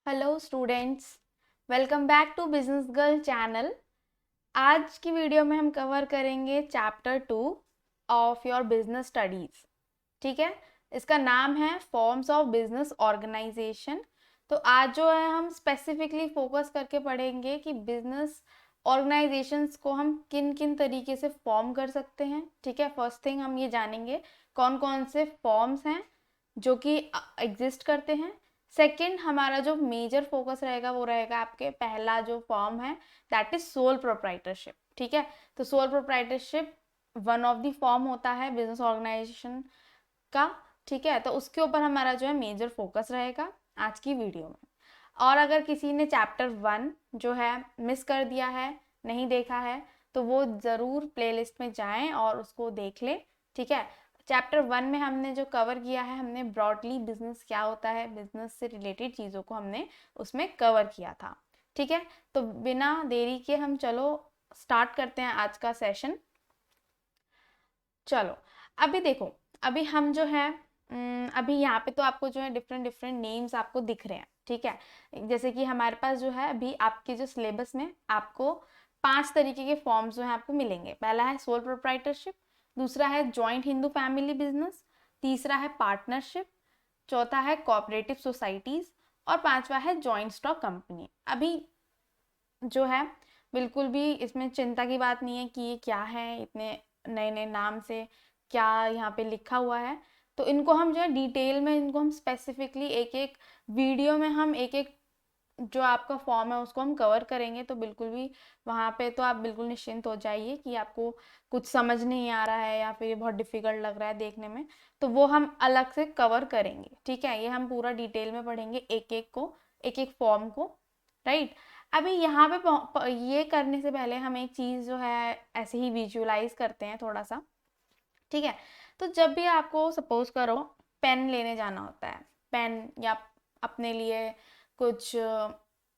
Hello students, welcome back to business girl channel. आज की video में हम कवर करेंगे chapter 2 of your business studies. ठीक है, इसका नाम है फॉर्म्स ऑफ बिजनेस ऑर्गेनाइजेशन। तो आज जो है हम स्पेसिफिकली फोकस करके पढ़ेंगे कि बिजनेस ऑर्गेनाइजेशंस को हम किन किन तरीके से फॉर्म कर सकते हैं। ठीक है, फर्स्ट थिंग हम ये जानेंगे कौन कौन से फॉर्म्स हैं जो कि एग्जिस्ट करते हैं। सेकंड, हमारा जो मेजर फोकस रहेगा वो रहेगा आपके पहला जो फॉर्म है दैट इज सोल प्रोप्राइटरशिप। ठीक है, तो sole proprietorship one of the form होता है बिजनेस ऑर्गेनाइजेशन का। ठीक है, तो उसके ऊपर हमारा जो है मेजर फोकस रहेगा आज की वीडियो में। और अगर किसी ने चैप्टर 1 जो है मिस कर दिया है, नहीं देखा है, तो वो ज़रूर प्लेलिस्ट में जाएं और उसको देख लें। ठीक है, चैप्टर 1 में हमने जो कवर किया है, हमने ब्रॉडली बिजनेस क्या होता है, बिजनेस से रिलेटेड चीज़ों को हमने उसमें कवर किया था। ठीक है, तो बिना देरी के हम चलो स्टार्ट करते हैं आज का सेशन। चलो, अभी देखो, अभी हम जो है अभी यहाँ पे तो आपको जो है डिफरेंट डिफरेंट नेम्स आपको दिख रहे हैं। ठीक है, जैसे कि हमारे पास जो है अभी आपके जो सिलेबस में आपको 5 तरीके के फॉर्म्स जो है आपको मिलेंगे। पहला है सोल प्रोप्राइटरशिप, दूसरा है जॉइंट हिंदू फैमिली बिजनेस, तीसरा है पार्टनरशिप, चौथा है कोऑपरेटिव सोसाइटीज और पांचवा है जॉइंट स्टॉक कंपनी। अभी जो है बिल्कुल भी इसमें चिंता की बात नहीं है कि ये क्या है, इतने नए नए नाम से क्या यहाँ पे लिखा हुआ है। तो इनको हम जो है डिटेल में, इनको हम स्पेसिफिकली एक एक वीडियो में हम एक एक जो आपका फॉर्म है उसको हम कवर करेंगे। तो बिल्कुल भी वहाँ पे तो आप बिल्कुल निश्चिंत हो जाइए कि आपको कुछ समझ नहीं आ रहा है या फिर ये बहुत डिफिकल्ट लग रहा है देखने में, तो वो हम अलग से कवर करेंगे। ठीक है, ये हम पूरा डिटेल में पढ़ेंगे एक एक को, एक एक फॉर्म को। राइट, अभी यहाँ पे ये करने से पहले हम एक चीज़ जो है ऐसे ही विजुअलाइज करते हैं थोड़ा सा। ठीक है, तो जब भी आपको सपोज करो पेन लेने जाना होता है, पेन या अपने लिए कुछ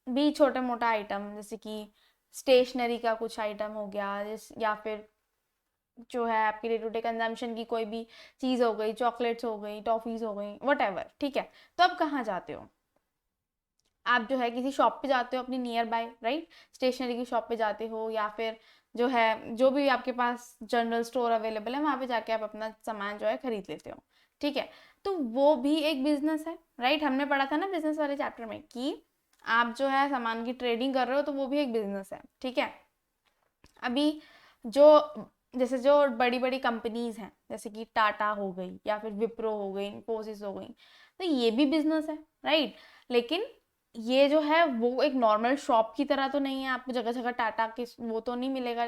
भी छोटा मोटा आइटम जैसे कि स्टेशनरी का कुछ आइटम हो गया, या फिर जो है आपकी डे टू डे कंजम्पशन की कोई भी चीज़ हो गई, चॉकलेट्स हो गई, टॉफ़ीज़ हो गई, वट एवर। ठीक है, तो अब कहाँ जाते हो आप? जो है किसी शॉप पे जाते हो अपनी नियर बाय, राइट, स्टेशनरी की शॉप पे जाते हो, या फिर जो है जो भी आपके पास जनरल स्टोर अवेलेबल है वहाँ पे जाके आप अपना सामान जो है खरीद लेते हो। ठीक है, तो वो भी एक बिजनेस है। राइट, हमने पढ़ा था ना बिजनेस वाले चैप्टर में कि आप जो है सामान की ट्रेडिंग कर रहे हो तो वो भी एक बिजनेस है। ठीक है, अभी जो जैसे जो बड़ी बड़ी कंपनीज हैं जैसे कि टाटा हो गई या फिर विप्रो हो गई, इन्फोसिस हो गई, तो ये भी बिजनेस है। राइट, लेकिन ये जो है वो एक नॉर्मल शॉप की तरह तो नहीं है। आपको जगह जगह टाटा के वो तो नहीं मिलेगा,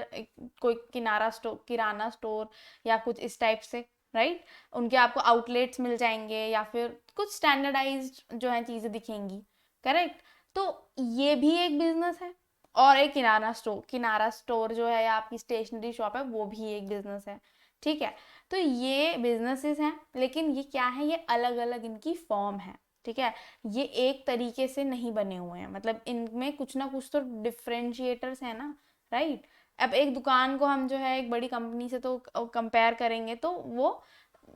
कोई किराना स्टोर या कुछ इस टाइप से। राइट, उनके आपको आउटलेट्स मिल जाएंगे या फिर कुछ स्टैंडर्डाइज्ड जो है चीज़ें दिखेंगी। करेक्ट, तो ये भी एक बिजनेस है। और एक किनारा स्टोर जो है या आपकी स्टेशनरी शॉप है वो भी एक बिजनेस है। ठीक है, तो ये बिजनेसेस हैं, लेकिन ये क्या है, ये अलग अलग इनकी फॉर्म है। ठीक है, ये एक तरीके से नहीं बने हुए हैं, मतलब इनमें कुछ ना कुछ तो डिफरेंशिएटर्स है ना। राइट, अब एक दुकान को हम जो है एक बड़ी कंपनी से तो कंपेयर करेंगे तो वो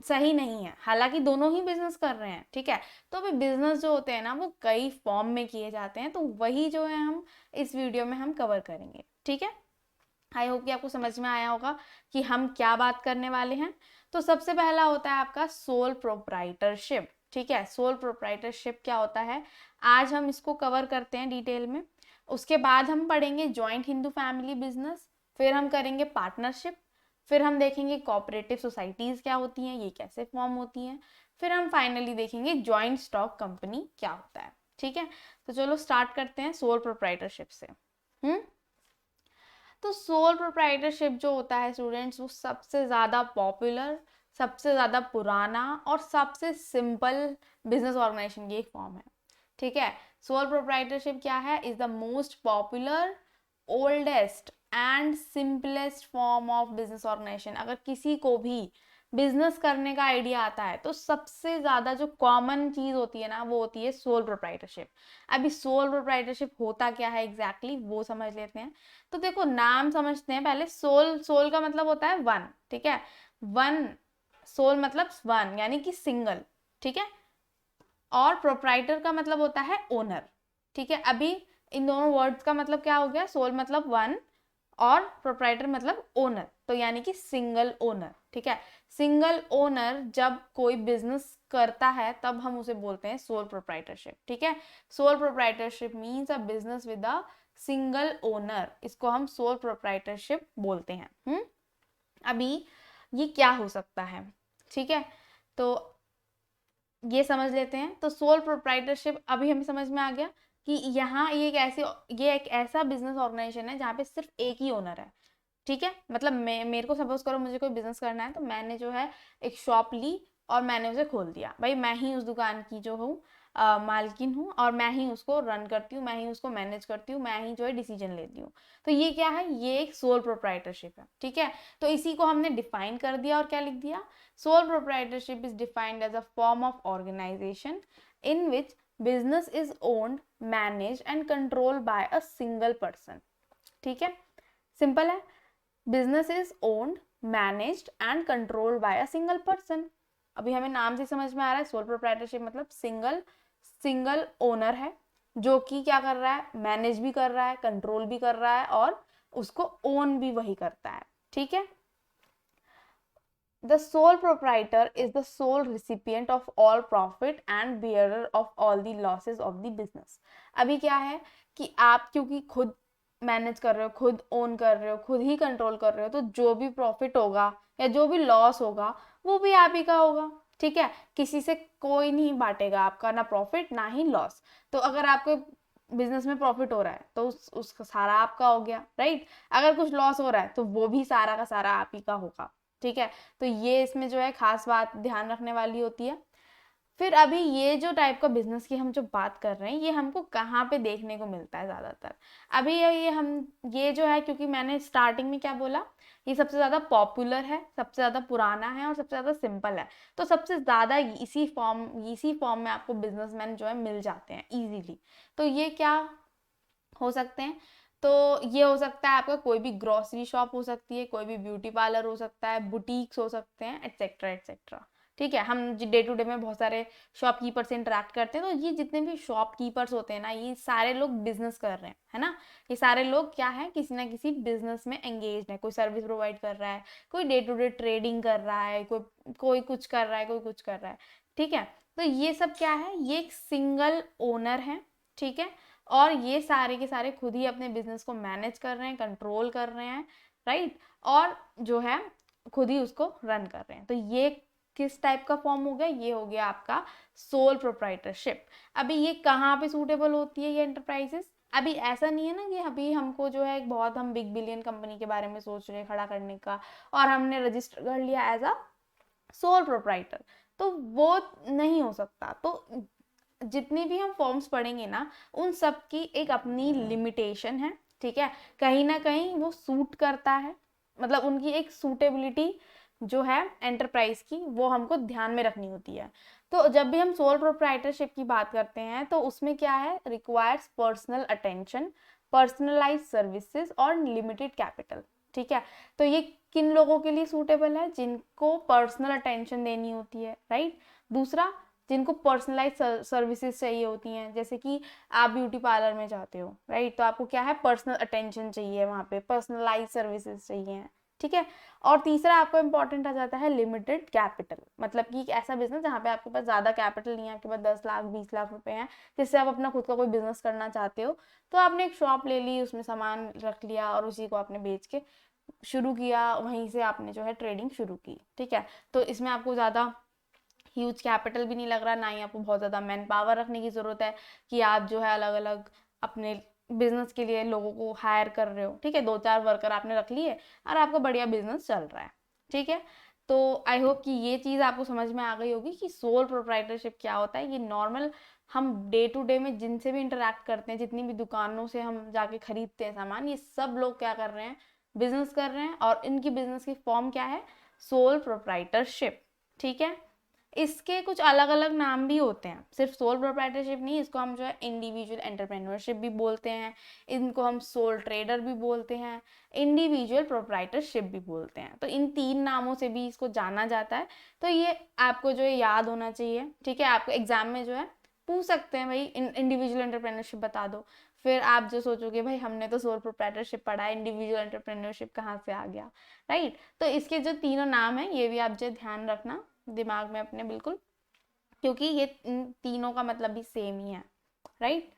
सही नहीं है, हालांकि दोनों ही बिजनेस कर रहे हैं। ठीक है, तो अभी बिजनेस जो होते हैं ना वो कई फॉर्म में किए जाते हैं, तो वही जो है हम इस वीडियो में हम कवर करेंगे। ठीक है, आई होप कि आपको समझ में आया होगा कि हम क्या बात करने वाले हैं। तो सबसे पहला होता है आपका सोल प्रोप्राइटरशिप। ठीक है, सोल प्रोप्राइटरशिप क्या होता है, आज हम इसको कवर करते हैं डिटेल में। उसके बाद हम पढ़ेंगे जॉइंट हिंदू फैमिली बिजनेस, फिर हम करेंगे पार्टनरशिप, फिर हम देखेंगे कोऑपरेटिव सोसाइटीज़ क्या होती हैं, ये कैसे फॉर्म होती हैं, फिर हम फाइनली देखेंगे जॉइंट स्टॉक कंपनी क्या होता है। ठीक है, तो चलो स्टार्ट करते हैं सोल प्रोप्राइटरशिप से। तो सोल प्रोप्राइटरशिप जो होता है स्टूडेंट्स, वो सबसे ज़्यादा पॉपुलर, सबसे ज़्यादा पुराना और सबसे सिंपल बिजनेस ऑर्गेनाइजेशन की एक फॉर्म है। ठीक है, सोल प्रोप्राइटरशिप क्या है, is the most popular, oldest and simplest form of business organisation. अगर किसी को भी बिजनेस करने का आइडिया आता है तो सबसे ज़्यादा जो कॉमन चीज़ होती है ना वो होती है सोल प्रोप्राइटरशिप। अभी सोल प्रोप्राइटरशिप होता क्या है एग्जैक्टली वो समझ लेते हैं। तो देखो, नाम समझते हैं पहले। सोल, सोल का मतलब होता है वन। ठीक है, वन, सोल मतलब वन यानी कि सिंगल। ठीक है, और प्रोप्राइटर का मतलब होता है ओनर। ठीक है। अभी इन दोनों वर्ड्स का मतलब क्या हो गया, सोल मतलब वन और प्रोप्राइटर मतलब ओनर, तो यानी कि सिंगल ओनर। ठीक है, सिंगल ओनर जब कोई बिजनेस करता है तब हम उसे बोलते हैं सोल प्रोप्राइटरशिप। ठीक है, sole proprietorship means a business with a single owner, इसको हम सोल प्रोप्राइटरशिप बोलते हैं। अभी ये क्या हो सकता है, ठीक है, तो ये समझ लेते हैं। तो सोल प्रोप्राइटरशिप अभी हमें समझ में आ गया कि यहाँ ये एक ऐसा बिजनेस ऑर्गेनाइजेशन है जहाँ पे सिर्फ एक ही ओनर है। ठीक है, मतलब मेरे को सपोज करो मुझे कोई बिजनेस करना है, तो मैंने जो है एक शॉप ली और मैंने उसे खोल दिया। भाई मैं ही उस दुकान की जो हूँ मालकिन हूँ, और मैं ही उसको रन करती हूँ, मैं ही उसको मैनेज करती हूँ, मैं ही जो है डिसीजन लेती हूँ। तो ये क्या है, ये एक सोल प्रोप्राइटरशिप है। ठीक है, तो इसी को हमने डिफाइन कर दिया और क्या लिख दिया, sole proprietorship is defined as a form of organisation in which business is owned, manage and control by a single person. ठीक है, सिंपल है, business is owned, managed and controlled by a single person. अभी हमें नाम से समझ में आ रहा है, सोल प्रोप्राइटरशिप मतलब सिंगल ओनर है जो कि क्या कर रहा है, मैनेज भी कर रहा है, कंट्रोल भी कर रहा है और उसको ओन भी वही करता है। ठीक है, the sole proprietor is the sole recipient of all profit and bearer of all the losses of the business। अभी क्या है कि आप क्योंकि खुद मैनेज कर रहे हो, खुद ओन कर रहे हो, खुद ही कंट्रोल कर रहे हो, तो जो भी प्रॉफिट होगा या जो भी लॉस होगा वो भी आप ही का होगा। ठीक है, किसी से कोई नहीं बांटेगा आपका, ना प्रॉफिट ना ही लॉस। तो अगर आपके बिजनेस में प्रॉफिट हो रहा है तो उसका सारा आपका हो गया, राइट। अगर कुछ लॉस हो रहा है तो वो भी सारा का सारा आप ही का होगा। ठीक है, तो ये इसमें जो है खास बात ध्यान रखने वाली होती है। फिर अभी ये जो टाइप का बिजनेस की हम जो बात कर रहे हैं, ये हमको कहाँ पे देखने को मिलता है ज़्यादातर। अभी ये जो है, क्योंकि मैंने स्टार्टिंग में क्या बोला, ये सबसे ज़्यादा पॉपुलर है, सबसे ज़्यादा पुराना है और सबसे ज़्यादा सिंपल है। तो सबसे ज़्यादा इसी फॉर्म में आपको बिजनेसमैन जो है मिल जाते हैं ईजीली। तो ये क्या हो सकते हैं, तो ये हो सकता है आपका कोई भी ग्रोसरी शॉप हो सकती है, कोई भी ब्यूटी पार्लर हो सकता है, बुटीक्स हो सकते हैं, एटसेट्रा एटसेट्रा। ठीक है, हम डे टू डे में बहुत सारे शॉपकीपर से इंटरेक्ट करते हैं, तो ये जितने भी शॉपकीपर्स होते हैं ना, ये सारे लोग बिजनेस कर रहे हैं, है ना। ये सारे लोग क्या है, किसी ना किसी बिजनेस में एंगेज है, कोई सर्विस प्रोवाइड कर रहा है, कोई डे टू डे ट्रेडिंग कर रहा है, कोई कुछ कर रहा है, कोई कुछ कर रहा है। ठीक है, तो ये सब क्या है, ये एक सिंगल ओनर है। ठीक है, और ये सारे के सारे खुद ही अपने बिजनेस को मैनेज कर रहे हैं, कंट्रोल कर रहे हैं, राइट, और जो है खुद ही उसको रन कर रहे हैं। तो ये किस टाइप का फॉर्म हो गया, ये हो गया आपका सोल प्रोप्राइटरशिप। अभी ये कहाँ पे सूटेबल होती है ये एंटरप्राइजेस, अभी ऐसा नहीं है ना कि अभी हमको जो है बहुत हम बिग बिलियन कंपनी के बारे में सोच रहे हैं खड़ा करने का और हमने रजिस्टर कर लिया एज अ सोल प्रोप्राइटर, तो वो नहीं हो सकता। तो जितने भी हम फॉर्म्स पढ़ेंगे ना, उन सब की एक अपनी लिमिटेशन है। ठीक है, कहीं ना कहीं वो सूट करता है, मतलब उनकी एक सूटेबिलिटी जो है एंटरप्राइज की, वो हमको ध्यान में रखनी होती है। तो जब भी हम सोल प्रोप्राइटरशिप की बात करते हैं तो उसमें क्या है, requires personal attention, personalise services और लिमिटेड कैपिटल। ठीक है, तो ये किन लोगों के लिए सूटेबल है, जिनको पर्सनल अटेंशन देनी होती है, राइट। दूसरा, जिनको पर्सनलाइज सर्विसेज चाहिए होती हैं, जैसे कि आप ब्यूटी पार्लर में जाते हो, राइट, तो आपको क्या है, पर्सनल अटेंशन चाहिए, वहाँ पे पर्सनलाइज सर्विसेज चाहिए। ठीक है, और तीसरा आपको इंपॉर्टेंट आ जाता है लिमिटेड कैपिटल, मतलब कि एक ऐसा बिजनेस जहाँ पे आपके पास ज़्यादा कैपिटल नहीं है, आपके पास 10 लाख 20 लाख रुपए हैं, जिससे आप अपना खुद का कोई बिजनेस करना चाहते हो। तो आपने एक शॉप ले ली, उसमें सामान रख लिया और उसी को आपने बेच के शुरू किया, वहीं से आपने जो है ट्रेडिंग शुरू की। ठीक है, तो इसमें आपको ज़्यादा ह्यूज कैपिटल भी नहीं लग रहा, ना ही आपको बहुत ज़्यादा मैन पावर रखने की ज़रूरत है कि आप जो है अलग अलग अपने बिजनेस के लिए लोगों को हायर कर रहे हो। ठीक है, 2-4 वर्कर आपने रख लिए और आपका बढ़िया बिजनेस चल रहा है। ठीक है, तो आई होप कि ये चीज़ आपको समझ में आ गई होगी कि सोल प्रोप्राइटरशिप क्या होता है। ये नॉर्मल हम डे टू डे में जिनसे भी इंटरेक्ट करते हैं, जितनी भी दुकानों से हम जाके खरीदते हैं सामान, ये सब लोग क्या कर रहे हैं, बिजनेस कर रहे हैं, और इनकी बिजनेस की फॉर्म क्या है, सोल प्रोप्राइटरशिप। ठीक है, इसके कुछ अलग अलग नाम भी होते हैं, सिर्फ सोल प्रोप्राइटरशिप नहीं, इसको हम जो है इंडिविजुअल एंटरप्रेन्योरशिप भी बोलते हैं, इनको हम सोल ट्रेडर भी बोलते हैं, इंडिविजुअल प्रोप्राइटरशिप भी बोलते हैं। तो इन 3 नामों से भी इसको जाना जाता है। तो ये आपको जो है याद होना चाहिए। ठीक है, आपको एग्जाम में जो है पूछ सकते हैं भाई इंडिविजुअल एंटरप्रेन्योरशिप बता दो। फिर आप जो सोचोगे भाई हमने तो सोल प्रोप्राइटरशिप पढ़ा है, इंडिविजुअल एंटरप्रेन्योरशिप कहाँ से आ गया, राइट। तो इसके जो तीनों नाम हैं ये भी आप जो ध्यान रखना दिमाग में अपने बिल्कुल, क्योंकि ये तीनों का मतलब भी सेम ही है, राइट।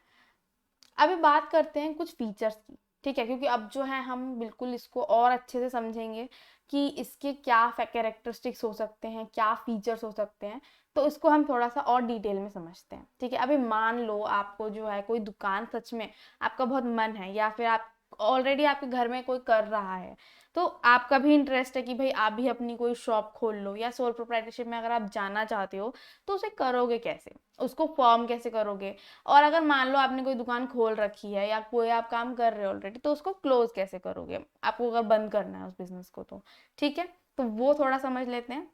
अभी बात करते हैं कुछ फीचर्स की, ठीक है, क्योंकि अब जो है हम बिल्कुल इसको और अच्छे से समझेंगे कि इसके क्या कैरेक्टरिस्टिक्स हो सकते हैं, क्या फीचर्स हो सकते हैं। तो इसको हम थोड़ा सा और डिटेल में समझते हैं, ठीक है। अभी मान लो आपको जो है कोई दुकान सच में आपका बहुत मन है, या फिर आप ऑलरेडी आपके घर में कोई कर रहा है, तो आपका भी इंटरेस्ट है कि भाई आप भी अपनी कोई शॉप खोल लो, या सोल प्रोप्राइटरशिप में अगर आप जाना चाहते हो तो उसे करोगे कैसे, उसको फॉर्म कैसे करोगे। और अगर मान लो आपने कोई दुकान खोल रखी है या कोई आप काम कर रहे हो ऑलरेडी, तो उसको क्लोज कैसे करोगे, आपको अगर बंद करना है उस बिजनेस को तो, ठीक है। तो वो थोड़ा समझ लेते हैं।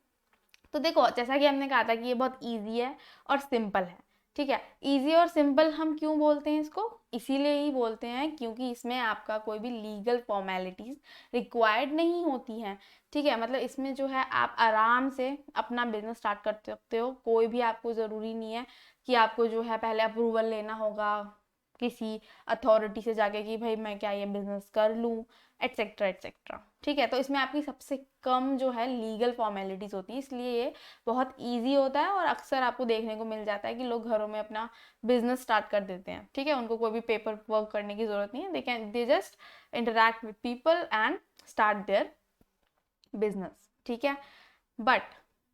तो देखो जैसा कि हमने कहा था कि ये बहुत ईजी है और सिंपल है, ठीक है। ईजी और सिंपल हम क्यों बोलते हैं इसको, इसीलिए ही बोलते हैं क्योंकि इसमें आपका कोई भी लीगल फॉर्मेलिटीज रिक्वायर्ड नहीं होती हैं, ठीक है। मतलब इसमें जो है आप आराम से अपना बिजनेस स्टार्ट कर सकते हो, कोई भी आपको ज़रूरी नहीं है कि आपको जो है पहले अप्रूवल लेना होगा किसी अथॉरिटी से जाके कि भाई मैं क्या ये बिजनेस कर लूँ, एटसेट्रा एटसेट्रा, ठीक है। तो इसमें आपकी सबसे कम जो है लीगल फॉर्मेलिटीज़ होती है, इसलिए ये बहुत ईजी होता है। और अक्सर आपको देखने को मिल जाता है कि लोग घरों में अपना बिजनेस स्टार्ट कर देते हैं, ठीक है। उनको कोई भी पेपर वर्क करने की ज़रूरत नहीं है, they just interact with people and start their business, ठीक है। बट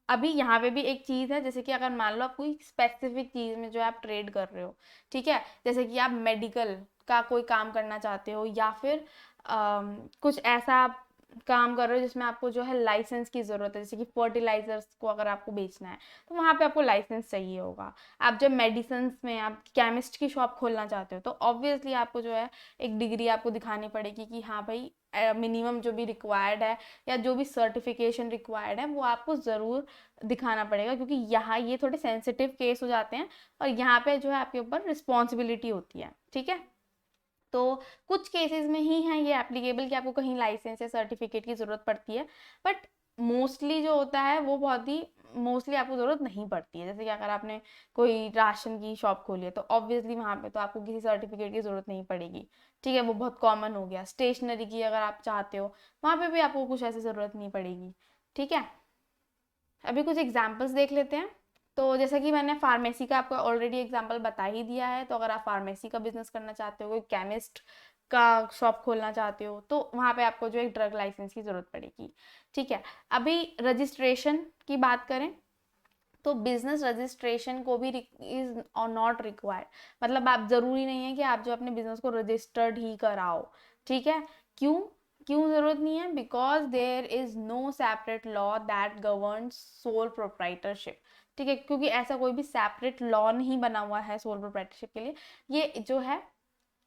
अभी यहाँ पे भी एक चीज़ है, जैसे कि अगर मान लो आप कोई स्पेसिफिक चीज़ में जो है आप ट्रेड कर रहे हो, ठीक है, जैसे कि आप मेडिकल का कोई काम करना चाहते हो, या फिर कुछ ऐसा काम कर रहे हो जिसमें आपको जो है लाइसेंस की ज़रूरत है, जैसे कि फर्टिलाइजर्स को अगर आपको बेचना है तो वहाँ पे आपको लाइसेंस चाहिए होगा। आप जब मेडिसिन में आप केमिस्ट की शॉप खोलना चाहते हो तो ऑब्वियसली आपको जो है एक डिग्री आपको दिखानी पड़ेगी कि हाँ भाई मिनिमम जो भी रिक्वायर्ड है या जो भी सर्टिफिकेशन रिक्वायर्ड है वो आपको ज़रूर दिखाना पड़ेगा, क्योंकि यहाँ ये थोड़े सेंसिटिव केस हो जाते हैं और यहाँ पे जो है आपके ऊपर रिस्पॉन्सिबिलिटी होती है, ठीक है। तो कुछ केसेस में ही है ये एप्लीकेबल कि आपको कहीं लाइसेंस या सर्टिफिकेट की ज़रूरत पड़ती है, बट मोस्टली जो होता है वो बहुत ही मोस्टली आपको ज़रूरत नहीं पड़ती है। जैसे कि अगर आपने कोई राशन की शॉप खोली है तो ऑब्वियसली वहाँ पे तो आपको किसी सर्टिफिकेट की ज़रूरत नहीं पड़ेगी, ठीक है, वो बहुत कॉमन हो गया। स्टेशनरी की अगर आप चाहते हो वहाँ पे भी आपको कुछ ऐसी ज़रूरत नहीं पड़ेगी, ठीक है। अभी कुछ एग्जाम्पल्स देख लेते हैं। तो जैसा कि मैंने फार्मेसी का आपको ऑलरेडी एग्जाम्पल बता ही दिया है, तो अगर आप फार्मेसी का बिजनेस करना चाहते हो, कोई केमिस्ट का शॉप खोलना चाहते हो, तो वहाँ पे आपको जो एक ड्रग लाइसेंस की ज़रूरत पड़ेगी, ठीक है। अभी रजिस्ट्रेशन की बात करें तो बिजनेस रजिस्ट्रेशन को भी इज और नॉट रिक्वायर्ड, मतलब आप ज़रूरी नहीं है कि आप जो अपने बिजनेस को रजिस्टर्ड ही कराओ, ठीक है। क्यों क्यों ज़रूरत नहीं है, because there is no separate law that govern sole proprietorship, ठीक है, क्योंकि ऐसा कोई भी सेपरेट लॉ नहीं बना हुआ है सोल प्रोप्राइटरशिप के लिए। ये जो है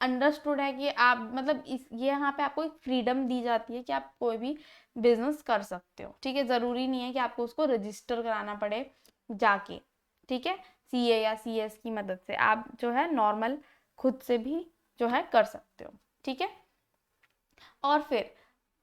अंडरस्टूड है कि आप मतलब इस ये यहाँ पे आपको एक फ्रीडम दी जाती है कि आप कोई भी बिजनेस कर सकते हो, ठीक है। ज़रूरी नहीं है कि आपको उसको रजिस्टर कराना पड़े जाके, ठीक है। सीए या सीएस की मदद से आप जो है नॉर्मल खुद से भी जो है कर सकते हो, ठीक है। और फिर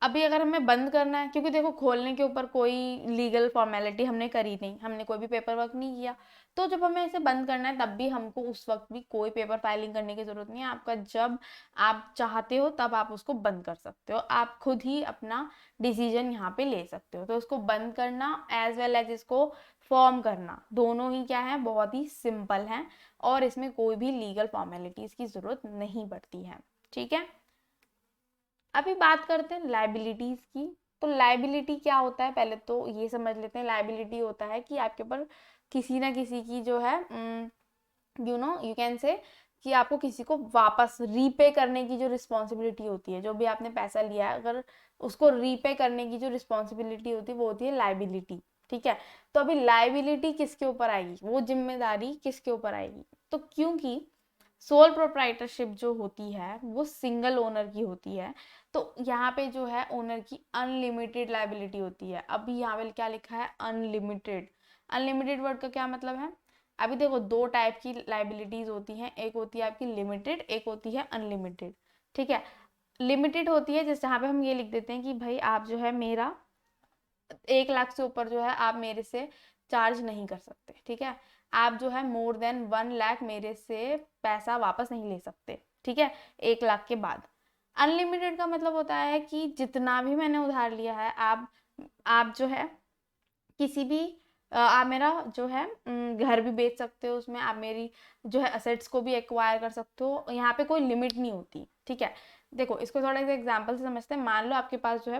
अभी अगर हमें बंद करना है, क्योंकि देखो खोलने के ऊपर कोई लीगल फॉर्मेलिटी हमने करी नहीं, हमने कोई भी पेपर वर्क नहीं किया, तो जब हमें इसे बंद करना है तब भी हमको उस वक्त भी कोई पेपर फाइलिंग करने की ज़रूरत नहीं है। आपका जब आप चाहते हो तब आप उसको बंद कर सकते हो, आप खुद ही अपना डिसीजन यहाँ पे ले सकते हो। तो इसको बंद करना एज वेल एज इसको फॉर्म करना दोनों ही क्या है, बहुत ही सिंपल हैं और इसमें कोई भी लीगल फॉर्मेलिटीज़ की ज़रूरत नहीं पड़ती है, ठीक है। अभी बात करते हैं लाइबिलिटीज की। तो लाइबिलिटी क्या होता है, पहले तो ये समझ लेते हैं। लाइबिलिटी होता है कि आपके ऊपर किसी ना किसी की जो है यू कैन से कि आपको किसी को वापस रीपे करने की जो रिस्पॉन्सिबिलिटी होती है, जो भी आपने पैसा लिया है अगर उसको रीपे करने की जो रिस्पॉन्सिबिलिटी होती है वो होती है लाइबिलिटी, ठीक है। तो अभी लाइबिलिटी किसके ऊपर आएगी, वो जिम्मेदारी किसके ऊपर आएगी, तो क्योंकि सोल प्रोप्राइटरशिप जो होती है वो सिंगल ओनर की होती है, तो यहाँ पे जो है ओनर की अनलिमिटेड लाइबिलिटी होती है। अभी यहाँ पे क्या लिखा है, अनलिमिटेड। अनलिमिटेड वर्ड का क्या मतलब है, अभी देखो दो टाइप की लाइबिलिटीज होती हैं, एक होती है आपकी लिमिटेड, एक होती है अनलिमिटेड, ठीक है। लिमिटेड होती है जैसे जहाँ पे हम ये लिख देते हैं कि भाई आप जो है मेरा 1 लाख से ऊपर जो है आप मेरे से चार्ज नहीं कर सकते, ठीक है। आप जो है मोर देन 1 लाख मेरे से पैसा वापस नहीं ले सकते, ठीक है, 1 लाख के बाद। अनलिमिटेड का मतलब होता है कि जितना भी मैंने उधार लिया है, आप जो है किसी भी आप मेरा जो है घर भी बेच सकते हो, उसमें आप मेरी जो है असेट्स को भी एक्वायर कर सकते हो, यहाँ पे कोई लिमिट नहीं होती, ठीक है। देखो इसको थोड़ा सा एग्जांपल से समझते हैं। मान लो आपके पास जो है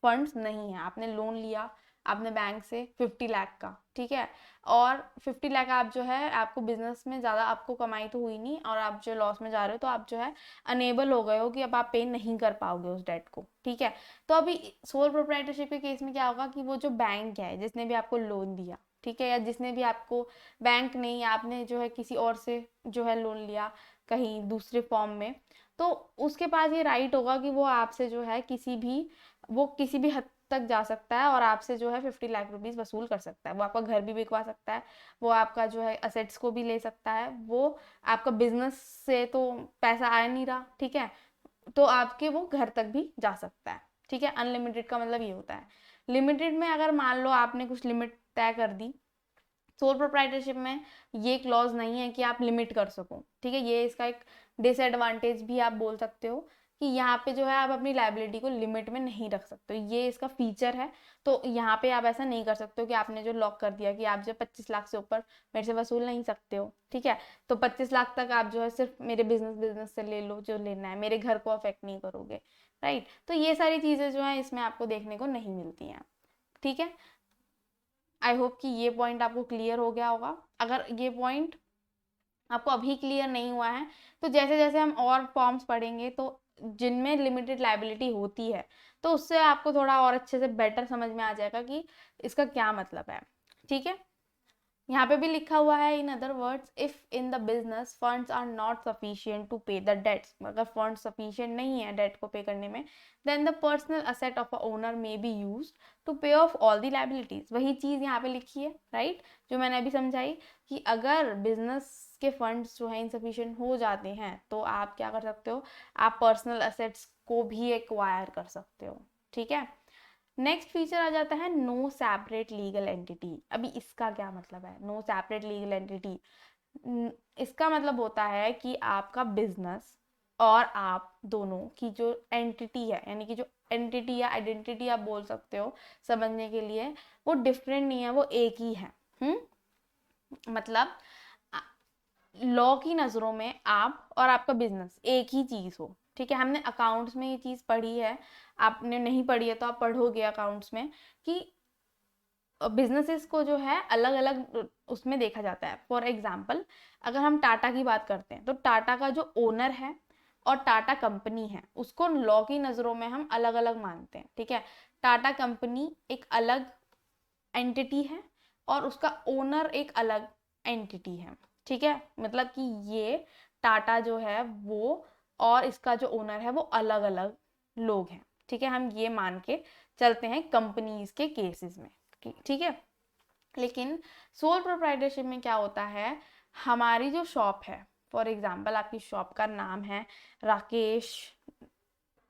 फंड्स नहीं है, आपने लोन लिया आपने बैंक से 50 लाख का, ठीक है, और 50 लाख आप जो है आपको बिजनेस में ज़्यादा आपको कमाई तो हुई नहीं और आप जो लॉस में जा रहे हो, तो आप जो है अनेबल हो गए हो कि अब आप पे नहीं कर पाओगे उस डेट को, ठीक है। तो अभी सोल प्रोप्राइटरशिप के केस में क्या होगा कि वो जो बैंक है जिसने भी आपको लोन दिया, ठीक है, या जिसने भी आपको, बैंक नहीं, आपने जो है किसी और से जो है लोन लिया कहीं दूसरे फॉर्म में, तो उसके पास ये राइट होगा कि वो आपसे जो है वो किसी भी हद तक जा सकता है और आपसे जो है 50 लाख रुपीस वसूल कर सकता है। वो आपका घर भी बिकवा सकता है, वो आपका जो है असेट्स को भी ले सकता है, वो आपका बिजनेस से तो पैसा आ नहीं रहा, ठीक है, तो आपके वो घर तक भी जा सकता है, ठीक है। अनलिमिटेड का मतलब ये होता है। लिमिटेड में अगर मान लो आपने कुछ लिमिट तय कर दी, सोल प्रोप्राइटरशिप में ये क्लॉज नहीं है कि आप लिमिट कर सको, ठीक है, ये इसका एक डिसएडवांटेज भी आप बोल सकते हो कि यहाँ पे जो है आप अपनी लाइबिलिटी को लिमिट में नहीं रख सकते, ये इसका फीचर है। तो यहाँ पे आप ऐसा नहीं कर सकते हो कि आपने जो लॉक कर दिया कि आप जो 25 लाख से ऊपर मेरे से वसूल नहीं सकते हो, ठीक है, तो 25 लाख तक आप जो है सिर्फ मेरे बिजनेस से ले लो जो लेना है, मेरे घर को अफेक्ट नहीं करोगे, राइट। तो ये सारी चीज़ें जो है इसमें आपको देखने को नहीं मिलती हैं, ठीक है। आई होप कि ये पॉइंट आपको क्लियर हो गया होगा। अगर ये पॉइंट आपको अभी क्लियर नहीं हुआ है तो जैसे जैसे हम और फॉर्म्स पढ़ेंगे तो जिनमें लिमिटेड लाइबिलिटी होती है तो उससे आपको थोड़ा और अच्छे से बेटर समझ में आ जाएगा कि इसका क्या मतलब है, ठीक है। यहाँ पे भी लिखा हुआ है in other words if in the business funds are not sufficient to pay the debts, अगर फंड सफिशिएंट नहीं है डेट को पे करने में, then the personal asset of a owner may be used to pay off all the liabilities. वही चीज़ यहाँ पे लिखी है, राइट, जो मैंने अभी समझाई कि अगर बिजनेस के फंड्स जो है इनसफिशिएंट हो जाते हैं तो आप क्या कर सकते हो, आप पर्सनल असेट्स को भी एक्वायर कर सकते हो, ठीक है। नेक्स्ट फीचर आ जाता है नो सेपरेट लीगल एंटिटी। अभी इसका क्या मतलब है नो सेपरेट लीगल एंटिटी? इसका मतलब होता है कि आपका बिजनेस और आप दोनों की जो एंटिटी है, यानी कि जो एंटिटी या आइडेंटिटी आप बोल सकते हो समझने के लिए, वो डिफरेंट नहीं है, वो एक ही है। मतलब लॉ की नज़रों में आप और आपका बिजनेस एक ही चीज़ हो, ठीक है। हमने अकाउंट्स में ये चीज़ पढ़ी है, आपने नहीं पढ़ी है तो आप पढ़ोगे अकाउंट्स में कि बिजनेसेस को जो है अलग अलग उसमें देखा जाता है। फॉर एग्जाम्पल अगर हम टाटा की बात करते हैं तो टाटा का जो ओनर है और टाटा कंपनी है उसको लॉ की नज़रों में हम अलग अलग मानते हैं, ठीक है। टाटा कंपनी एक अलग एंटिटी है और उसका ओनर एक अलग एंटिटी है, ठीक है। मतलब कि ये टाटा जो है वो और इसका जो ओनर है वो अलग अलग लोग हैं, ठीक है। हम ये मान के चलते हैं कंपनीज के केसेस में, ठीक है। लेकिन सोल प्रोप्राइटरशिप में क्या होता है, हमारी जो शॉप है, फॉर एग्जांपल आपकी शॉप का नाम है राकेश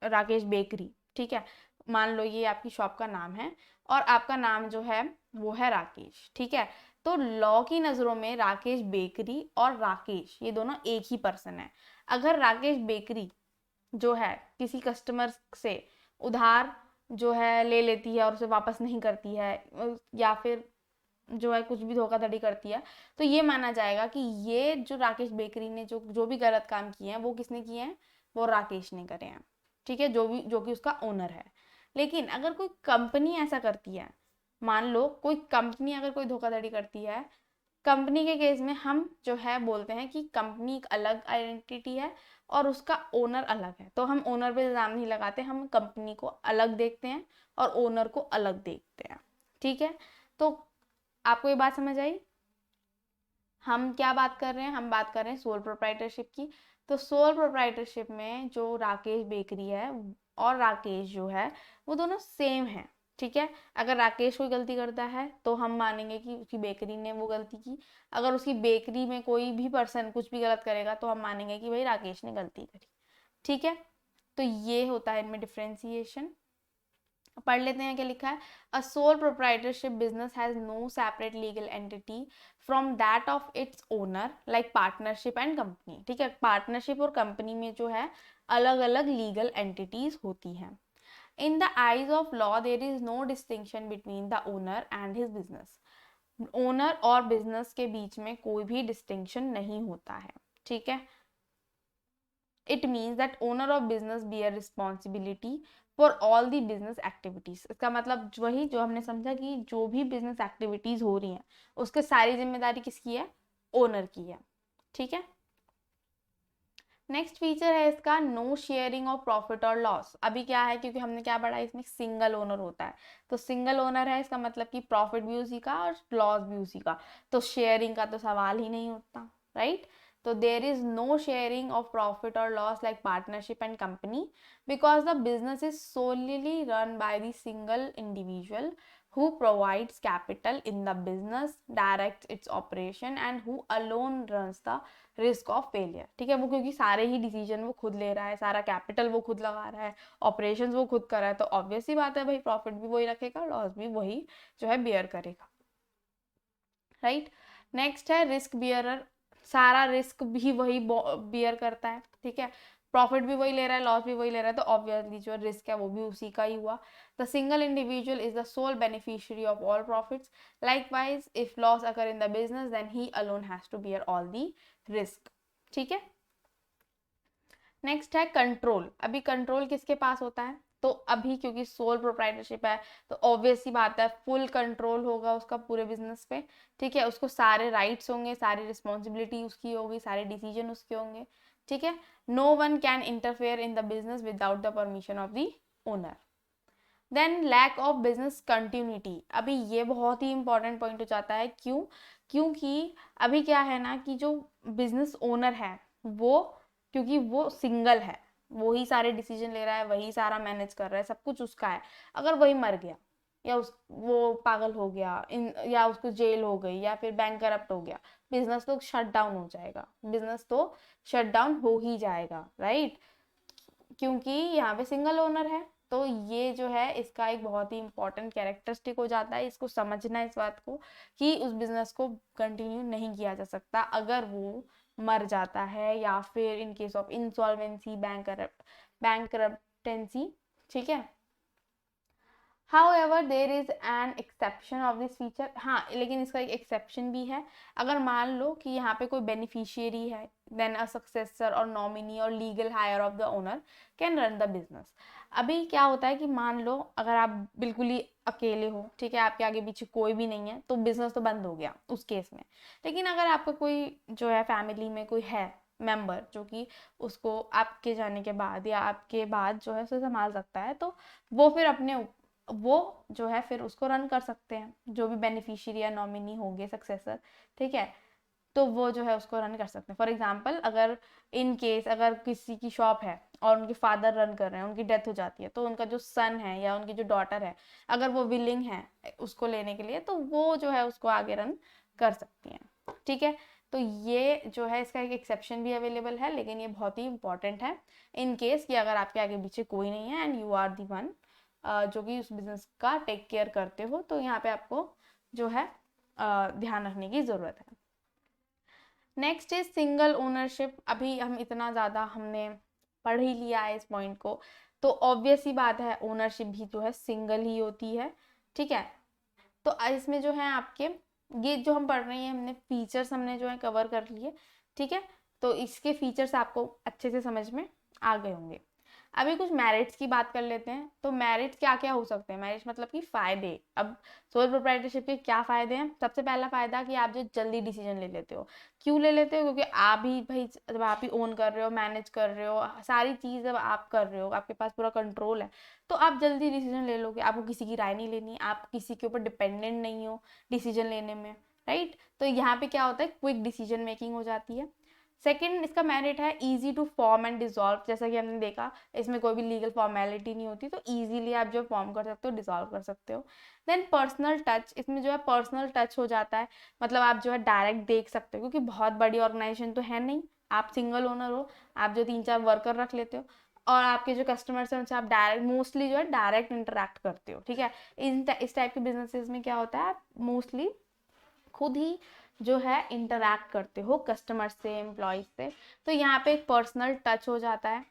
राकेश बेकरी, ठीक है, मान लो ये आपकी शॉप का नाम है और आपका नाम जो है वो है राकेश, ठीक है। तो लॉ की नज़रों में राकेश बेकरी और राकेश ये दोनों एक ही पर्सन है। अगर राकेश बेकरी जो है किसी कस्टमर से उधार जो है ले लेती है और उसे वापस नहीं करती है या फिर जो है कुछ भी धोखाधड़ी करती है, तो ये माना जाएगा कि ये जो राकेश बेकरी ने जो जो भी गलत काम किए हैं वो किसने किए हैं, वो राकेश ने करे हैं, ठीक है, जो कि उसका ओनर है। लेकिन अगर कोई कंपनी ऐसा करती है, मान लो कोई कंपनी अगर कोई धोखाधड़ी करती है, कंपनी के केस में हम जो है बोलते हैं कि कंपनी एक अलग आइडेंटिटी है और उसका ओनर अलग है, तो हम ओनर पे इल्ज़ाम नहीं लगाते, हम कंपनी को अलग देखते हैं और ओनर को अलग देखते हैं, ठीक है। तो आपको ये बात समझ आई? हम क्या बात कर रहे हैं, हम बात कर रहे हैं सोल प्रोप्राइटरशिप की। तो सोल प्रोप्राइटरशिप में जो राकेश बेकरी है और राकेश जो है वो दोनों सेम है, ठीक है। अगर राकेश कोई गलती करता है तो हम मानेंगे कि उसकी बेकरी ने वो गलती की, अगर उसकी बेकरी में कोई भी पर्सन कुछ भी गलत करेगा तो हम मानेंगे कि भाई राकेश ने गलती करी, ठीक है। तो ये होता है इनमें डिफ्रेंसिएशन। पढ़ लेते हैं क्या लिखा है। A sole proprietorship business has no separate legal entity from that of its owner like partnership and company. ठीक है, पार्टनरशिप और कंपनी में जो है अलग अलग लीगल एंटिटीज होती हैं। In the eyes of law there is no distinction between the owner and his business. Owner और बिजनेस के बीच में कोई भी डिस्टिंक्शन नहीं होता है। ठीक है, it means that owner of business bear responsibility for all the business activities. इसका मतलब वही जो हमने समझा कि जो भी बिजनेस एक्टिविटीज हो रही हैं उसके सारी जिम्मेदारी किसकी है, ओनर की है। ठीक है, नेक्स्ट फीचर है इसका नो शेयरिंग ऑफ प्रॉफिट और लॉस। अभी क्या है, क्योंकि हमने क्या पढ़ा इसमें सिंगल ओनर होता है, तो सिंगल ओनर है इसका मतलब कि प्रॉफिट भी उसी का और लॉस भी उसी का, तो शेयरिंग का तो सवाल ही नहीं उठता, राइट। तो there is no sharing of profit और loss like partnership and company because the business is solely run by the single individual who provides capital in the business, directs its operation and who alone runs the risk of failure। ठीक है, वो क्योंकि सारे ही decision वो खुद ले रहा है, सारा कैपिटल वो खुद लगा रहा है, ऑपरेशंस वो खुद कर रहा है, तो ऑब्वियस ही बात है भाई प्रॉफिट भी वही रखेगा, लॉस भी वही जो है बियर करेगा, राइट। नेक्स्ट है रिस्क बियरर, सारा रिस्क भी वही बियर करता है। ठीक है, प्रॉफिट भी वही ले रहा है, लॉस भी वही ले रहा है, तो ऑब्वियसली जो रिस्क है वो भी उसी का ही हुआ। The single individual is the sole beneficiary of all profits. Likewise if loss occur in the business then he alone has to bear all the risk. ठीक है, नेक्स्ट है कंट्रोल। अभी कंट्रोल किसके पास होता है, तो अभी क्योंकि सोल प्रोप्राइटरशिप है तो ऑब्वियस ही बात है फुल कंट्रोल होगा उसका पूरे बिजनेस पे। ठीक है, उसको सारे राइट्स होंगे, सारी रिस्पॉन्सिबिलिटी उसकी होगी, सारे डिसीजन उसके होंगे। ठीक है, no one can interfere in the business without the permission of the owner. Then lack of business continuity. अभी ये बहुत ही इंपॉर्टेंट पॉइंट हो जाता है, क्यों, क्योंकि अभी क्या है ना कि जो बिजनेस ओनर है वो, क्योंकि वो सिंगल है, वो ही सारे डिसीजन ले रहा है, वही सारा मैनेज कर रहा है, सब कुछ उसका है। अगर वही मर गया या उस वो पागल हो गया या उसको जेल हो गई या फिर बैंक करप्ट हो गया, बिजनेस तो शट डाउन हो जाएगा, बिजनेस तो शट डाउन हो ही जाएगा, राइट। क्योंकि यहाँ पे सिंगल ओनर है, तो ये जो है इसका एक बहुत ही इंपॉर्टेंट कैरेक्टरिस्टिक हो जाता है। इसको समझना है इस बात को कि उस बिजनेस को कंटिन्यू नहीं किया जा सकता अगर वो मर जाता है या फिर in case of insolvency, bankruptcy. ठीक है, However, there is an exception of this feature। हाँ, लेकिन इसका एक एक्सेप्शन भी है। अगर मान लो कि यहाँ पे कोई बेनिफिशियरी है, देन अ सक्सेसर और नॉमिनी और legal higher of the owner can run the business. अभी क्या होता है कि मान लो अगर आप बिल्कुल ही अकेले हो, ठीक है, आपके आगे पीछे कोई भी नहीं है, तो बिजनेस तो बंद हो गया उस केस में। लेकिन अगर आपका कोई जो है फैमिली में कोई है मेंबर जो कि उसको आपके जाने के बाद या आपके बाद जो है उसे संभाल सकता है, तो वो फिर अपने वो जो है फिर उसको रन कर सकते हैं, जो भी बेनिफिशियरी या नॉमिनी होंगे, सक्सेसर। ठीक है, तो वो जो है उसको रन कर सकते हैं। फॉर एग्जांपल अगर इन केस अगर किसी की शॉप है और उनके फादर रन कर रहे हैं, उनकी डेथ हो जाती है, तो उनका जो सन है या उनकी जो डॉटर है अगर वो विलिंग है उसको लेने के लिए, तो वो जो है उसको आगे रन कर सकती हैं। ठीक है, तो ये जो है इसका एक एक्सेप्शन भी अवेलेबल है, लेकिन ये बहुत ही इंपॉर्टेंट है इन केस कि अगर आपके आगे पीछे कोई नहीं है and you are the one जो कि उस बिजनेस का टेक केयर करते हो, तो यहाँ पे आपको जो है ध्यान रखने की ज़रूरत है। Next is single ownership. अभी हम इतना ज़्यादा हमने पढ़ ही लिया है इस पॉइंट को, तो ऑब्वियस ही बात है ओनरशिप भी जो है सिंगल ही होती है। ठीक है, तो इसमें जो है आपके ये जो हम पढ़ रहे हैं हमने फीचर्स हमने जो है कवर कर लिए। ठीक है, तो इसके फीचर्स आपको अच्छे से समझ में आ गए होंगे। अभी कुछ मेरिट्स की बात कर लेते हैं। तो मेरिट्स क्या क्या हो सकते हैं, मेरिट्स मतलब कि फ़ायदे। अब सोल प्रोप्राइटरशिप के क्या फ़ायदे हैं, सबसे पहला फ़ायदा कि आप जो जल्दी डिसीजन ले लेते हो। क्यों ले लेते हो, क्योंकि आप ही भाई जब आप ही ओन कर रहे हो, मैनेज कर रहे हो, सारी चीज़ जब आप कर रहे हो, आपके पास पूरा कंट्रोल है, तो आप जल्दी डिसीजन ले लोगे, आपको किसी की राय नहीं लेनी, आप किसी के ऊपर डिपेंडेंट नहीं हो डिसीजन लेने में, राइट। तो यहाँ पे क्या होता है, क्विक डिसीजन मेकिंग हो जाती है। सेकेंड इसका मेरिट है easy to form and dissolve. जैसा कि हमने देखा इसमें कोई भी लीगल फॉर्मेलिटी नहीं होती, तो इजीली आप जो फॉर्म कर सकते हो, डिसॉल्व कर सकते हो। देन पर्सनल टच, इसमें जो है पर्सनल टच हो जाता है, मतलब आप जो है डायरेक्ट देख सकते हो, क्योंकि बहुत बड़ी ऑर्गेनाइजेशन तो है नहीं, आप सिंगल ओनर हो, आप जो 3-4 वर्कर रख लेते हो, और आपके जो कस्टमर्स हैं उनसे आप डायरेक्ट मोस्टली जो है डायरेक्ट इंटरेक्ट करते हो, ठीक है। इस टाइप के बिजनेसेस में क्या होता है, आप मोस्टली खुद ही जो है इंटरेक्ट करते हो कस्टमर से, एम्प्लॉयज से, तो यहाँ पे एक पर्सनल टच हो जाता है।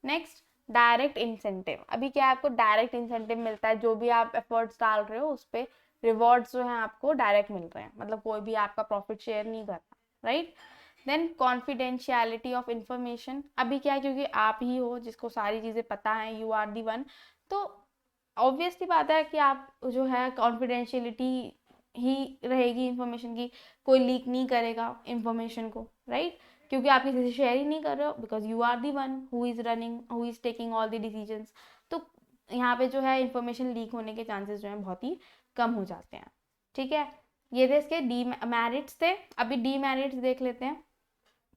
Next, direct incentive. अभी क्या है, आपको डायरेक्ट इंसेंटिव मिलता है, जो भी आप एफर्ट्स डाल रहे हो उस पर रिवॉर्ड्स जो है आपको डायरेक्ट मिल रहे हैं, मतलब कोई भी आपका प्रॉफिट शेयर नहीं कर रहा, right. Then confidentiality of information. अभी क्या है, क्योंकि आप ही हो जिसको सारी चीज़ें पता है, यू आर दी वन, तो ऑब्वियसली बात है कि आप जो है कॉन्फिडेंशियलिटी ही रहेगी इंफॉर्मेशन की, कोई लीक नहीं करेगा इंफॉर्मेशन को, राइट, क्योंकि आप किसी से शेयर ही नहीं कर रहे हो, because you are the one who is running, who is taking all the decisions. तो यहाँ पे जो है इंफॉर्मेशन लीक होने के चांसेस जो है बहुत ही कम हो जाते हैं, ठीक है। ये थे इसके डीमेरिट्स थे। अभी डीमेरिट्स देख लेते हैं।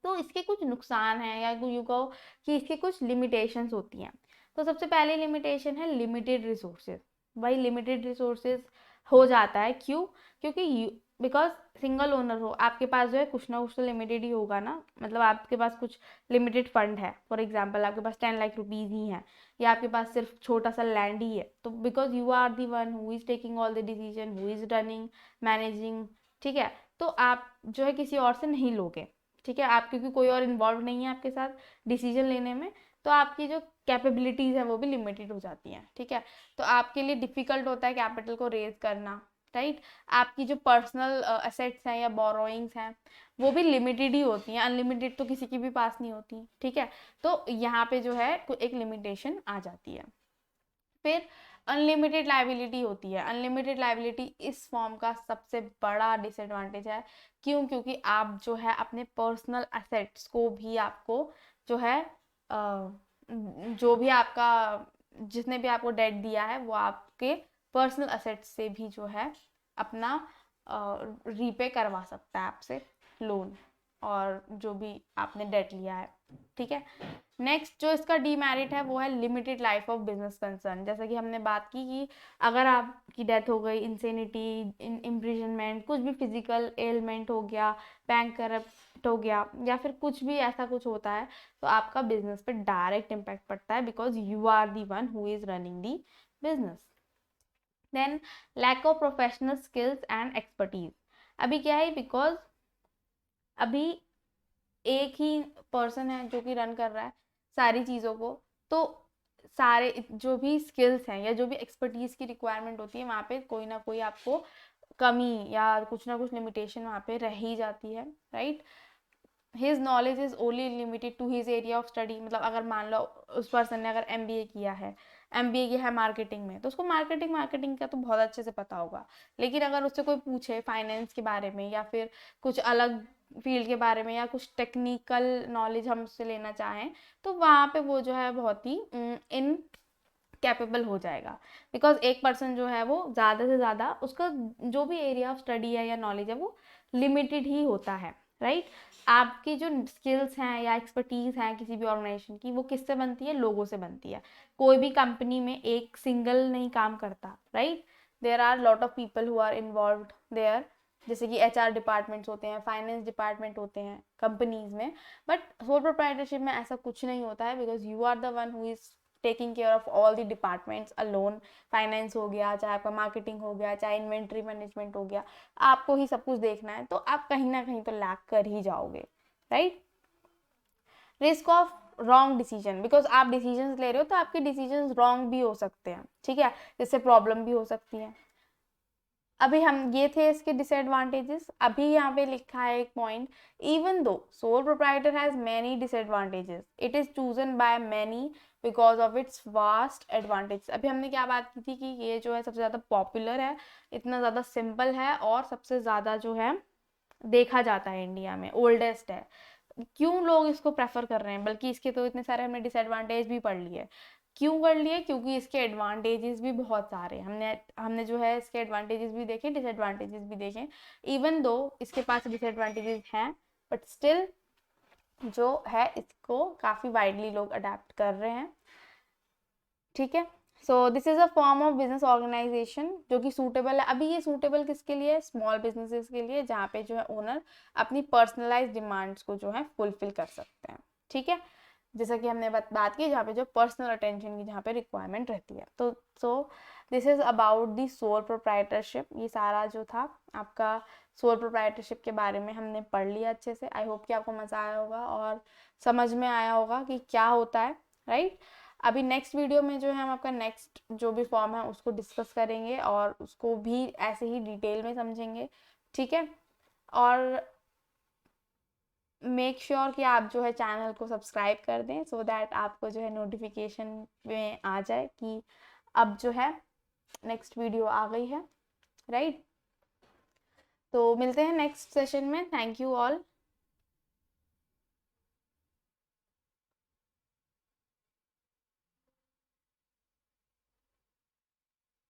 तो इसके कुछ नुकसान हैं, या यूँ कहो कि इसके कुछ लिमिटेशंस होती हैं। तो सबसे पहले लिमिटेशन है लिमिटेड रिसोर्सेज। भाई लिमिटेड रिसोर्सेज हो जाता है, क्यों? क्योंकि बिकॉज सिंगल ओनर हो, आपके पास जो है कुछ ना कुछ तो लिमिटेड ही होगा ना, मतलब आपके पास कुछ लिमिटेड फंड है, फॉर एग्जांपल आपके पास 10 लाख रुपीज़ ही हैं, या आपके पास सिर्फ छोटा सा लैंड ही है, तो because you are the one who is taking all the decision, who is running, managing, ठीक है, तो आप जो है किसी और से नहीं लोगे, ठीक है, आप क्योंकि कोई और इन्वॉल्व नहीं है आपके साथ डिसीजन लेने में, तो आपकी जो कैपेबिलिटीज़ है वो भी लिमिटेड हो जाती हैं, ठीक है। तो आपके लिए डिफ़िकल्ट होता है कैपिटल को रेज करना, राइट। आपकी जो पर्सनल असेट्स हैं या बोरोइंग्स हैं वो भी लिमिटेड ही होती हैं, अनलिमिटेड तो किसी की भी पास नहीं होती, ठीक है। तो यहाँ पे जो है एक लिमिटेशन आ जाती है। फिर अनलिमिटेड लाइबिलिटी होती है। अनलिमिटेड लाइबिलिटी इस फॉर्म का सबसे बड़ा डिसएडवांटेज है, क्यों? क्योंकि आप जो है अपने पर्सनल असेट्स को भी आपको जो है जो भी आपका जिसने भी आपको डेट दिया है वो आपके पर्सनल असेट्स से भी जो है अपना रीपे करवा सकता है आपसे लोन, और जो भी आपने डेट लिया है, ठीक है। नेक्स्ट जो इसका डीमेरिट है वो है limited life of business concern. जैसा कि हमने बात की कि अगर आपकी डेथ हो गई, इंसेनिटी, इम्प्रिजनमेंट, कुछ भी फिजिकल एलिमेंट हो गया, बैंक करप्ट हो गया, या फिर कुछ भी ऐसा कुछ होता है, तो आपका बिजनेस पे डायरेक्ट इम्पैक्ट पड़ता है, because you are the one who is running the business. Then lack of professional skills and expertise. अभी क्या है, बिकॉज अभी एक ही पर्सन है जो कि रन कर रहा है सारी चीज़ों को, तो सारे जो भी स्किल्स हैं या जो भी एक्सपर्टीज़ की रिक्वायरमेंट होती है वहाँ पे कोई ना कोई आपको कमी या कुछ ना कुछ लिमिटेशन वहाँ पे रह ही जाती है, right. His knowledge is only limited to his area of study. मतलब अगर मान लो उस पर्सन ने अगर MBA किया है, MBA किया है मार्केटिंग में, तो उसको मार्केटिंग का तो बहुत अच्छे से पता होगा, लेकिन अगर उससे कोई पूछे फाइनेंस के बारे में या फिर कुछ अलग फील्ड के बारे में या कुछ टेक्निकल नॉलेज हम उससे लेना चाहें, तो वहाँ पे वो जो है बहुत ही इन कैपेबल हो जाएगा, बिकॉज एक पर्सन जो है वो ज़्यादा से ज़्यादा उसका जो भी एरिया ऑफ स्टडी है या नॉलेज है वो लिमिटेड ही होता है, राइट। आपकी जो स्किल्स हैं या एक्सपर्टीज़ हैं किसी भी ऑर्गेनाइजेशन की, वो किससे बनती है? लोगों से बनती है। कोई भी कंपनी में एक सिंगल नहीं काम करता, right. There are lot of people who are involved there, जैसे कि HR डिपार्टमेंट्स होते हैं, फाइनेंस डिपार्टमेंट होते हैं कंपनीज में, बट सोल प्रोप्राइटरशिप में ऐसा कुछ नहीं होता है, because you are the one who is taking care of all the departments alone. Finance हो गया, चाहे आपका मार्केटिंग हो गया, चाहे इन्वेंट्री मैनेजमेंट हो गया, आपको ही सब कुछ देखना है, तो आप कहीं ना कहीं तो लैग कर ही जाओगे, right. Risk of wrong decision, because आप डिसीजंस ले रहे हो तो आपके डिसीजंस रॉन्ग भी हो सकते हैं, ठीक है, जिससे प्रॉब्लम भी हो सकती है। अभी हम ये थे इसके डिसएडवांटेजेस। अभी यहाँ पे लिखा है एक point, even though sole proprietor has many disadvantages, it is chosen by many because of its vast advantage. अभी हमने क्या बात की थी कि ये जो है सबसे ज़्यादा पॉपुलर है, इतना ज़्यादा सिंपल है, और सबसे ज़्यादा जो है देखा जाता है इंडिया में, ओल्डेस्ट है। क्यों लोग इसको प्रेफर कर रहे हैं? बल्कि इसके तो इतने सारे हमने डिसएडवांटेज भी पढ़ लिए। क्यों कर लिए? क्योंकि इसके एडवांटेजेस भी बहुत सारे हमने हमने जो है इसके एडवांटेजेस भी देखे, डिसएडवांटेजेस भी देखे। इवन दो इसके पास डिसएडवांटेजेस हैं, बट स्टिल जो है इसको काफ़ी वाइडली लोग अडेप्ट कर रहे हैं, ठीक है। So this is a form of business organisation जो कि सूटेबल है। अभी ये सूटेबल किसके लिए है? स्मॉल बिजनेसेस के लिए, जहाँ पे जो है ओनर अपनी पर्सनलाइज डिमांड्स को जो है फुलफिल कर सकते हैं, ठीक है। जैसा कि हमने बात की जहाँ पे जो पर्सनल अटेंशन की जहाँ पे रिक्वायरमेंट रहती है। तो सो this is about the sole proprietorship. ये सारा जो था आपका सोल प्रोप्राइटरशिप के बारे में हमने पढ़ लिया अच्छे से। आई होप कि आपको मज़ा आया होगा और समझ में आया होगा कि क्या होता है, राइट। अभी नेक्स्ट वीडियो में जो है हम आपका नेक्स्ट जो भी फॉर्म है उसको डिस्कस करेंगे और उसको भी ऐसे ही डिटेल में समझेंगे, ठीक है। और मेक श्योर कि आप जो है चैनल को सब्सक्राइब कर दें सो दैट आपको जो है नोटिफिकेशन में आ जाए कि अब जो है नेक्स्ट वीडियो आ गई है, राइट। तो मिलते हैं नेक्स्ट सेशन में। Thank you all.